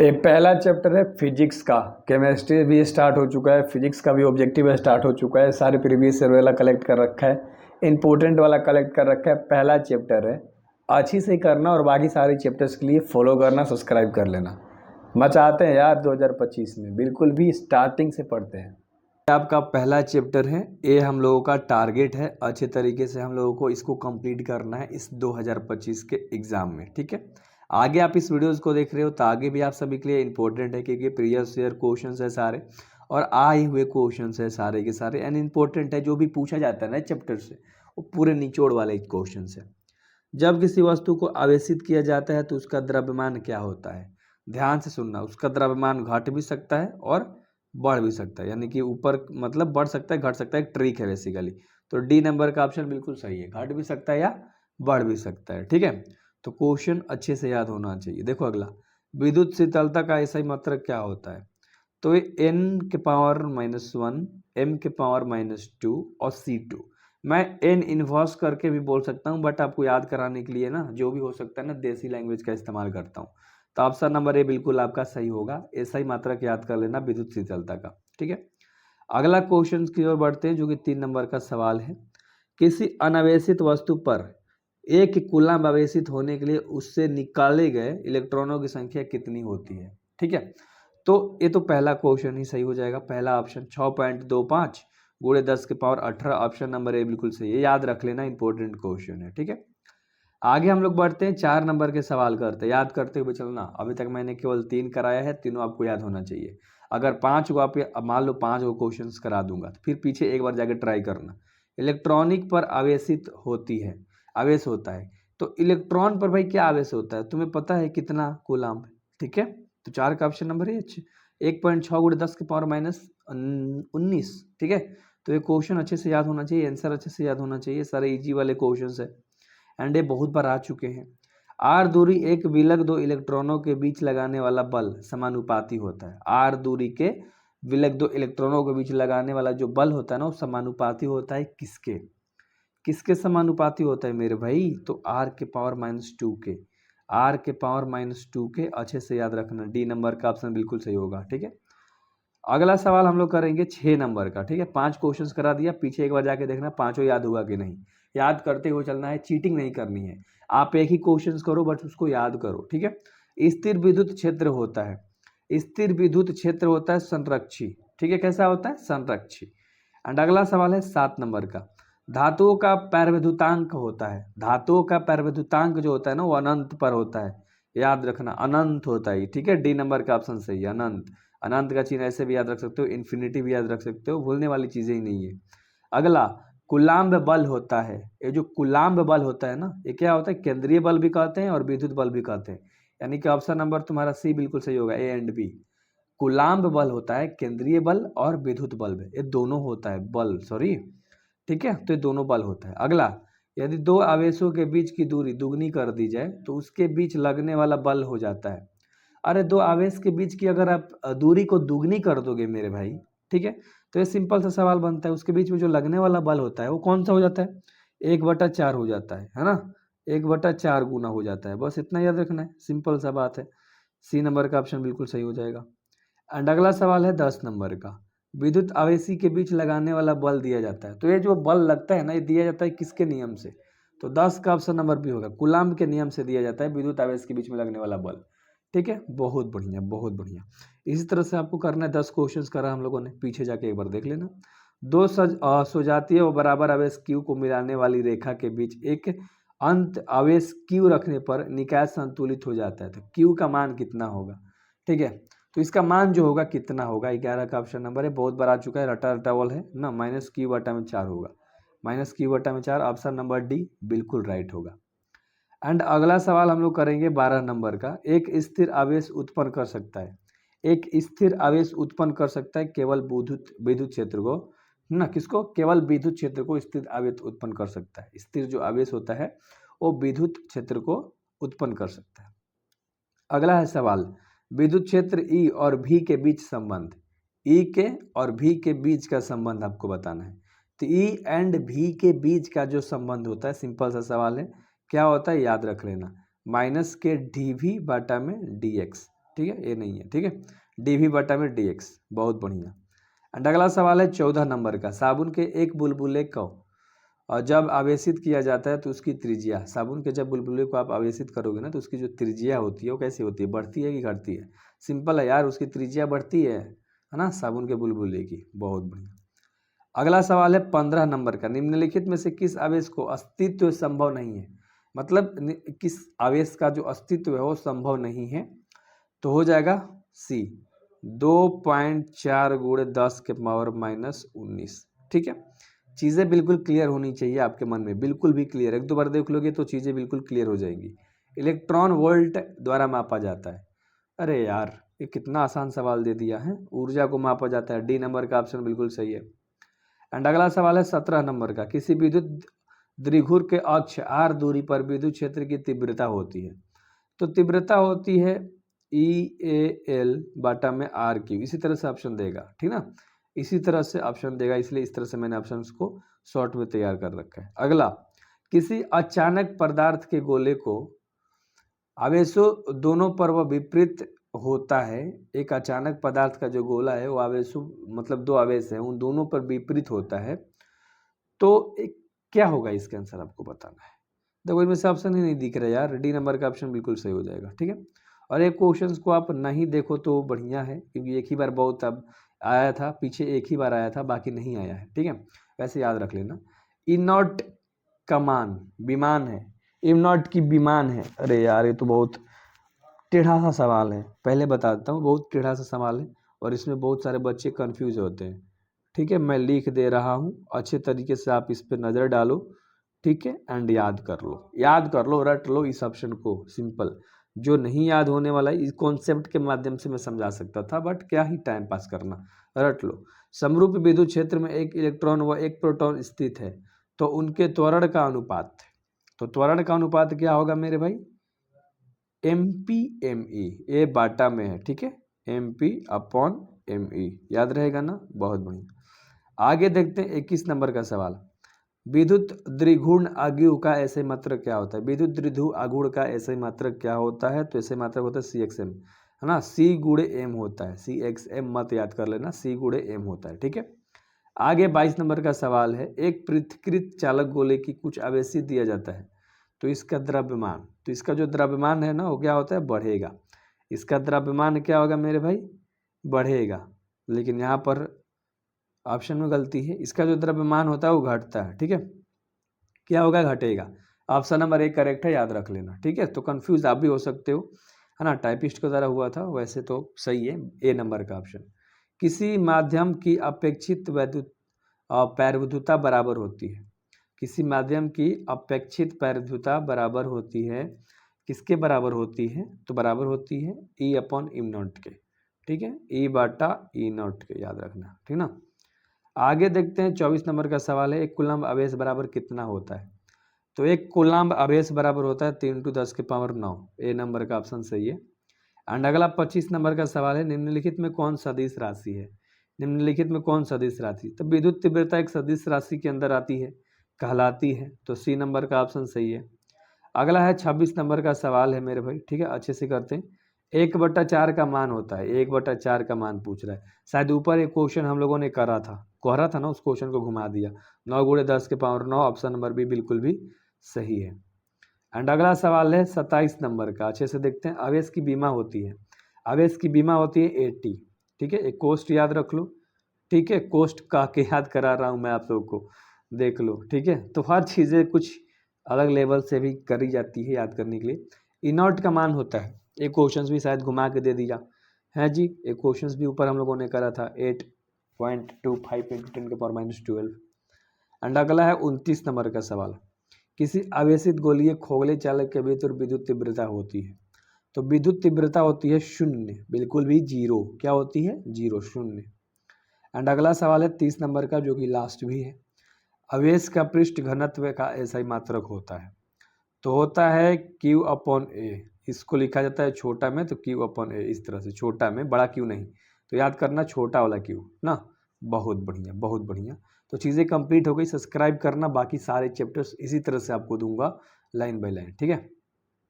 ये पहला चैप्टर है फिजिक्स का। केमिस्ट्री भी स्टार्ट हो चुका है, फिजिक्स का भी ऑब्जेक्टिव स्टार्ट हो चुका है। सारे प्रीवियस ईयर वाला कलेक्ट कर रखा है, इंपॉर्टेंट वाला कलेक्ट कर रखा है। पहला चैप्टर है, अच्छी से करना और बाकी सारे चैप्टर्स के लिए फॉलो करना, सब्सक्राइब कर लेना। मचाते हैं यार 2025 में, बिल्कुल भी स्टार्टिंग से पढ़ते हैं। आपका पहला चैप्टर है, ये हम लोगों का टारगेट है अच्छे तरीके से हम लोगों को इसको कंप्लीट करना है इस 2025 के एग्ज़ाम में। ठीक है, आगे आप इस वीडियोस को देख रहे हो तो आगे भी आप सभी के लिए इंपॉर्टेंट है, क्योंकि प्रीवियस ईयर क्वेश्चंस है सारे और आए हुए क्वेश्चंस है सारे के सारे, एंड इंपॉर्टेंट है। जो भी पूछा जाता है ना चैप्टर से वो पूरे निचोड़ वाले क्वेश्चन है। जब किसी वस्तु को आवेशित किया जाता है तो उसका द्रव्यमान क्या होता है? ध्यान से सुनना, उसका द्रव्यमान घट भी सकता है और बढ़ भी सकता है, यानी कि ऊपर मतलब बढ़ सकता है, घट सकता है, एक ट्रिक है बेसिकली। तो डी नंबर का ऑप्शन बिल्कुल सही है, घट भी सकता है या बढ़ भी सकता है। ठीक है, तो क्वेश्चन अच्छे से याद होना चाहिए। देखो अगला, विद्युत शीतलता का ऐसा ही मात्रक क्या होता है? तो ये n के पावर -1, m के पावर -2 और C2। मैं n इन्वर्स करके भी बोल सकता हूँ, बट आपको याद कराने के लिए ना जो भी हो सकता है ना देसी लैंग्वेज का इस्तेमाल करता हूँ। तो ऑप्शन नंबर ए बिल्कुल आपका सही होगा, ऐसा ही मात्रक याद कर लेना विद्युत शीतलता का। ठीक है, अगला क्वेश्चन की ओर बढ़ते हैं, जो कि 3 नंबर का सवाल है। किसी अनावेशित वस्तु पर एक कूलम्ब आवेशित होने के लिए उससे निकाले गए इलेक्ट्रॉनों की संख्या कितनी होती है? ठीक है, तो ये तो पहला क्वेश्चन ही सही हो जाएगा। पहला ऑप्शन 6.25 गुणे 10 के पावर 18, ऑप्शन नंबर ए बिल्कुल सही है, याद रख लेना, इंपॉर्टेंट क्वेश्चन है। ठीक है, आगे हम लोग बढ़ते हैं, 4 नंबर के सवाल करते हैं, याद करते हुए चलना। अभी तक मैंने केवल 3 कराया है, तीनों आपको याद होना चाहिए। अगर 5 को आप मान लो 5 को क्वेश्चन करा दूंगा तो फिर पीछे एक बार जाके ट्राई करना। इलेक्ट्रॉनिक पर आवेशित होती है, आवेश होता है, तो इलेक्ट्रॉन पर भाई क्या आवेश होता है तुम्हें पता है कितना कूलम्ब? ठीक है, तो 4 का ऑप्शन नंबर है 1.6 गुणे 10 के पावर -19। ठीक है, तो ये क्वेश्चन अच्छे से याद होना चाहिए, आंसर अच्छे से याद होना चाहिए, सारे इजी वाले क्वेश्चन है एंड ये बहुत बार आ चुके हैं। आर दूरी एक विलग दो इलेक्ट्रॉनों के बीच लगाने वाला बल समानुपाती होता है। आर दूरी के विलग दो इलेक्ट्रॉनों के बीच लगाने वाला जो बल होता है ना वो समानुपाती होता है किसके? किसके समानुपाती होता है मेरे भाई? तो आर के पावर -2 के, आर के पावर -2 के। अच्छे से याद रखना, डी नंबर का ऑप्शन बिल्कुल सही होगा। ठीक है, अगला सवाल हम लोग करेंगे 6 नंबर का। ठीक है, 5 क्वेश्चंस करा दिया, पीछे एक बार जाके देखना पांचों याद हुआ कि नहीं। याद करते हुए चलना है, चीटिंग नहीं करनी है। आप एक ही क्वेश्चंस करो बट उसको याद करो। ठीक है, स्थिर विद्युत क्षेत्र होता है, स्थिर विद्युत क्षेत्र होता है संरक्षी। ठीक है, कैसा होता है? संरक्षी। एंड अगला सवाल है 7 नंबर का, धातुओं का पैरविद्युतांक होता है। धातुओं का पैरविद्युतांक जो होता है ना वो अनंत पर होता है, याद रखना, अनंत होता है। ठीक है, डी नंबर का ऑप्शन सही है, अनंत। अनंत का चिन्ह ऐसे भी याद रख सकते हो, इन्फिनिटी भी याद रख सकते हो, भूलने वाली चीजें ही नहीं है। अगला, कुलाम्ब बल होता है। ये जो कुलाम्ब बल होता है ना ये क्या होता है? केंद्रीय बल भी कहते हैं और विद्युत बल भी कहते हैं, यानी कि ऑप्शन नंबर तुम्हारा सी बिल्कुल सही होगा, ए एंड बी। कुलाम्ब बल होता है केंद्रीय बल और विद्युत बल, ये दोनों होता है बल, सॉरी। ठीक है, तो ये दोनों बल होता है। अगला, यदि दो आवेशों के बीच की दूरी दुगनी कर दी जाए तो उसके बीच लगने वाला बल हो जाता है। अरे दो आवेश के बीच की अगर आप दूरी को दुगनी कर दोगे मेरे भाई, ठीक है, तो ये सिंपल सा सवाल बनता है, उसके बीच में जो लगने वाला बल होता है वो कौन सा हो जाता है? 1/4 हो जाता है ना, 1/4 गुना हो जाता है, बस इतना याद रखना है, सिंपल सा बात है। सी नंबर का ऑप्शन बिल्कुल सही हो जाएगा। एंड अगला सवाल है 10 नंबर का, विद्युत आवेशी के बीच लगाने वाला बल दिया जाता है। तो ये जो बल लगता है ना ये दिया जाता है किसके नियम से? तो 10 का ऑप्शन नंबर भी होगा, कूलम्ब के नियम से दिया जाता है विद्युत आवेश के बीच में लगने वाला बल। ठीक है, बहुत बढ़िया बहुत बढ़िया। इसी तरह से आपको करना है, 10 क्वेश्चंस करा हम लोगों ने, पीछे जाके एक बार देख लेना। दो सजातीय व बराबर आवेश Q को मिलाने वाली रेखा के बीच एक अंत आवेश Q रखने पर निकाय संतुलित हो जाता है, तो Q का मान कितना होगा? ठीक है, तो इसका मान जो होगा कितना होगा? 11 का ऑप्शन नंबर है, बहुत बार आ चुका है, रटा रटावल है ना, -Q/4 होगा, -Q/4, ऑप्शन नंबर डी बिल्कुल राइट होगा। एंड अगला सवाल हम लोग करेंगे 12 नंबर का, एक स्थिर आवेश उत्पन्न कर सकता है, एक स्थिर आवेश उत्पन्न कर सकता है केवल विद्युत विद्युत क्षेत्र को ना, किसको? केवल विद्युत क्षेत्र को स्थिर आवेश उत्पन्न कर सकता है। स्थिर जो आवेश होता है वो विद्युत क्षेत्र को उत्पन्न कर सकता है। अगला है सवाल, विद्युत क्षेत्र ई और भी के बीच संबंध, ई के और भी के बीच का संबंध आपको बताना है। तो ई एंड भी के बीच का जो संबंध होता है, सिंपल सा सवाल है, क्या होता है? याद रख लेना, -के डी वी बटा में डी एक्स। ठीक है, ए नहीं है, ठीक है। डी भी बटा में डी एक्स, बहुत बढ़िया। एंड अगला सवाल है 14 नंबर का, साबुन के एक बुलबुले को और जब आवेशित किया जाता है तो उसकी त्रिज्या, साबुन के जब बुलबुले को आप आवेशित करोगे ना तो उसकी जो त्रिज्या होती है वो कैसी होती है, बढ़ती है कि घटती है? सिंपल है यार, उसकी त्रिज्या बढ़ती है ना, साबुन के बुलबुले की। बहुत बढ़िया। अगला सवाल है 15 नंबर का, निम्नलिखित में से किस आवेश को अस्तित्व संभव नहीं है, मतलब किस आवेश का जो अस्तित्व है वो संभव नहीं है? तो हो जाएगा सी, 2.4 गुणे 10 के पावर -19। ठीक है, चीज़ें बिल्कुल क्लियर होनी चाहिए आपके मन में, बिल्कुल भी क्लियर। एक दो बार देख लोगे तो चीज़ें बिल्कुल क्लियर हो जाएंगी। इलेक्ट्रॉन वोल्ट द्वारा मापा जाता है। अरे यार, ये कितना आसान सवाल दे दिया है। ऊर्जा को मापा जाता है, डी नंबर का ऑप्शन बिल्कुल सही है। एंड अगला सवाल है 17 नंबर का, किसी विद्युत द्विध्रुव के अक्ष आर दूरी पर विद्युत क्षेत्र की तीव्रता होती है। तो तीव्रता होती है EAL बाटा में RQ, इसी तरह से ऑप्शन देगा, ठीक ना, इसी तरह से ऑप्शन देगा, इसलिए इस तरह से मैंने ऑप्शन को शॉर्ट में तैयार कर रखा है। अगला, किसी अचानक पदार्थ के गोले को आवेशों दोनों पर वह विपरीत होता है। एक अचानक पदार्थ का जो गोला है वो आवेशों, मतलब दो आवेश है, उन दोनों पर विपरीत होता है, तो क्या होगा इसका आंसर आपको बताना है। देखो इनमें से ऑप्शन ही नहीं दिख रहा यार, डी नंबर का ऑप्शन बिल्कुल सही हो जाएगा, ठीक है। और एक क्वेश्चंस को आप नहीं देखो तो बढ़िया है, क्योंकि एक ही बार बहुत अब आया था, पीछे एक ही बार आया था, बाकी नहीं आया है, ठीक है, वैसे याद रख लेना। इनॉट का मान विमान है, इनॉट की विमान है। अरे यार, ये तो बहुत टेढ़ा सा सवाल है, पहले बता देता हूँ, बहुत टेढ़ा सा सवाल है और इसमें बहुत सारे बच्चे कंफ्यूज होते हैं, ठीक है। मैं लिख दे रहा हूँ, अच्छे तरीके से आप इस पर नज़र डालो, ठीक है, एंड याद कर लो, याद कर लो, रट लो इस ऑप्शन को। सिंपल, जो नहीं याद होने वाला है इस कॉन्सेप्ट के माध्यम से मैं समझा सकता था, बट क्या ही टाइम पास करना, रट लो। समरूप विद्युत क्षेत्र में एक इलेक्ट्रॉन व एक प्रोटॉन स्थित है, तो उनके त्वरण का अनुपात, तो त्वरण का अनुपात क्या होगा मेरे भाई, MP/ME, ए बाटा में है, ठीक है, MP/ME, याद रहेगा ना, बहुत बढ़िया। आगे देखते हैं 21 नंबर का सवाल, विद्युत द्विघूर्ण आघूर्ण का ऐसे मात्रक क्या होता है। विद्युत द्विध्रुव आघूर्ण का ऐसे मात्रक क्या होता है, तो ऐसे मात्रक होता है CXM, है ना, C गुणे M होता है, CXM मत याद कर लेना, C गुणे M होता है, ठीक है। आगे 22 नंबर का सवाल है, एक पृथक्कृत चालक गोले की कुछ आवेशित दिया जाता है, तो इसका द्रव्यमान, तो इसका जो द्रव्यमान है ना वो क्या होता है, बढ़ेगा। इसका द्रव्यमान क्या होगा मेरे भाई, बढ़ेगा, लेकिन यहाँ पर ऑप्शन में गलती है, इसका जो द्रव्यमान होता है वो घटता है, ठीक है, क्या होगा, घटेगा। ऑप्शन नंबर 1 करेक्ट है, याद रख लेना, ठीक है। तो कंफ्यूज आप भी हो सकते हो, है ना, टाइपिस्ट को ज़रा हुआ था, वैसे तो सही है ए नंबर का ऑप्शन। किसी माध्यम की अपेक्षित वैद्युत पैरविद्युता बराबर होती है, किसी माध्यम की अपेक्षित पैरविद्युता बराबर होती है, किसके बराबर होती है, तो बराबर होती है E/E0 के, ठीक है, E/E0 के, याद रखना, ठीक ना। आगे देखते हैं 24 नंबर का सवाल है, एक कूलम्ब आवेश बराबर कितना होता है। तो एक कूलम्ब आवेश बराबर होता है 3 × 10⁹, ए नंबर का ऑप्शन सही है। एंड अगला 25 नंबर का सवाल है, निम्नलिखित में कौन सदिश राशि है। निम्नलिखित में कौन सदिश राशि, तो विद्युत तीव्रता एक सदिश राशि के अंदर आती है, कहलाती है, तो सी नंबर का ऑप्शन सही है। अगला है 26 नंबर का सवाल है मेरे भाई, ठीक है, अच्छे से करते हैं। 1/4 का मान होता है, 1/4 का मान पूछ रहा है, शायद ऊपर एक क्वेश्चन हम लोगों ने करा था ना, उस क्वेश्चन को घुमा दिया। 9 × 10⁹, ऑप्शन नंबर बी बिल्कुल भी सही है। एंड अगला सवाल है 27 नंबर का, अच्छे से देखते हैं। आवेश की बीमा होती है, आवेश की बीमा होती है 80, ठीक है, एक कोस्ट याद रख लो, ठीक है, कोस्ट का के याद करा रहा हूँ मैं आप लोगों को, देख लो, ठीक है। तो हर चीज़ें कुछ अलग लेवल से भी करी जाती है याद करने के लिए। इनॉट का मान होता है, एक क्वेश्चन भी शायद घुमा के दे दिया है जी, एक क्वेश्चन भी ऊपर हम लोगों ने करा था, 8.25 × 10⁻12। एंड अगला है 29 नंबर का सवाल, किसी आवेशित गोलीय खोखले चालक के भीतर विद्युत तीव्रता होती है, तो विद्युत तीव्रता होती है 0, बिल्कुल भी 0, क्या होती है, 0, 0। एंड अगला सवाल है 30 नंबर का, जो कि लास्ट भी है, आवेश का पृष्ठ घनत्व का ऐसा ही मात्रक होता है, तो होता है Q/A, इसको लिखा जाता है छोटा में, तो Q/A, इस तरह से, छोटा में, बड़ा क्यू नहीं, तो याद करना छोटा वाला क्यू ना। बहुत बढ़िया, बहुत बढ़िया। तो चीज़ें कंप्लीट हो गई, सब्सक्राइब करना, बाकी सारे चैप्टर्स इसी तरह से आपको दूंगा लाइन बाय लाइन, ठीक है।